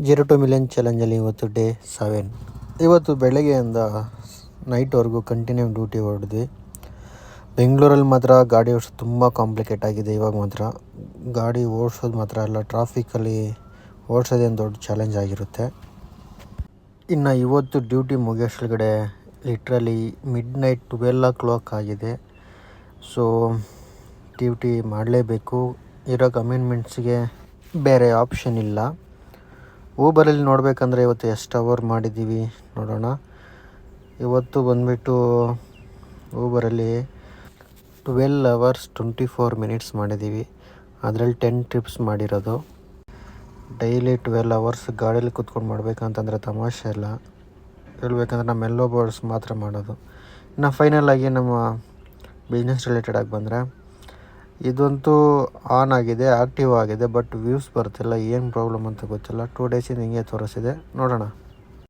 0 to million ಚಾಲೆಂಜಲ್ಲಿ ಇವತ್ತು day 7. ಇವತ್ತು ಬೆಳಗ್ಗೆಯಿಂದ ನೈಟ್ವರೆಗೂ ಕಂಟಿನ್ಯೂ ಡ್ಯೂಟಿ ಹೊಡೆದ್ವಿ. ಬೆಂಗಳೂರಲ್ಲಿ ಮಾತ್ರ ಗಾಡಿ ಓಡಿಸೋದು ತುಂಬ ಕಾಂಪ್ಲಿಕೇಟ್ ಆಗಿದೆ. ಇವಾಗ ಮಾತ್ರ ಗಾಡಿ ಓಡಿಸೋದು ಮಾತ್ರ ಅಲ್ಲ, ಟ್ರಾಫಿಕಲ್ಲಿ ಓಡಿಸೋದೇನು ದೊಡ್ಡ ಚಾಲೆಂಜ್ ಆಗಿರುತ್ತೆ. ಇನ್ನು ಇವತ್ತು ಡ್ಯೂಟಿ ಮುಗಿಯೋಷ್ಟ್ರಗಡೆ ಲಿಟ್ರಲಿ ಮಿಡ್-ನೈಟ್ 12 ಆಗಿದೆ. ಸೊ ಡ್ಯೂಟಿ ಮಾಡಲೇಬೇಕು. ಇರೋ ಕಮಿಟ್ಮೆಂಟ್ಸ್ಗೆ ಬೇರೆ ಆಪ್ಷನ್ ಇಲ್ಲ. ಊಬರಲ್ಲಿ ನೋಡಬೇಕಂದ್ರೆ ಇವತ್ತು ಎಷ್ಟು ಅವರ್ ಮಾಡಿದ್ದೀವಿ ನೋಡೋಣ. ಇವತ್ತು ಬಂದುಬಿಟ್ಟು ಊಬರಲ್ಲಿ 12 hours 24 minutes ಮಾಡಿದ್ದೀವಿ. ಅದರಲ್ಲಿ 10 trips ಮಾಡಿರೋದು. ಡೈಲಿ 12 hours ಗಾಡೀಲಿ ಕೂತ್ಕೊಂಡು ಮಾಡಬೇಕಂತಂದರೆ ತಮಾಷೆ ಇಲ್ಲ. ಹೇಳ್ಬೇಕಂದ್ರೆ ನಮ್ಮ ಮೆಲ್ಲೋ ಬೋರ್ಡ್ಸ್ ಮಾತ್ರ ಮಾಡೋದು. ಇನ್ನು ಫೈನಲ್ ಆಗಿ ನಮ್ಮ ಬಿಸ್ನೆಸ್ ರಿಲೇಟೆಡಾಗಿ ಬಂದರೆ ಇದಂತೂ ಆನ್ ಆಗಿದೆ, ಆ್ಯಕ್ಟಿವ್ ಆಗಿದೆ, ಬಟ್ ವ್ಯೂಸ್ ಬರ್ತಿಲ್ಲ. ಏನು ಪ್ರಾಬ್ಲಮ್ ಅಂತ ಗೊತ್ತಿಲ್ಲ. 2 days ಹಿಂಗೆ ತೋರಿಸಿದೆ. ನೋಡೋಣ.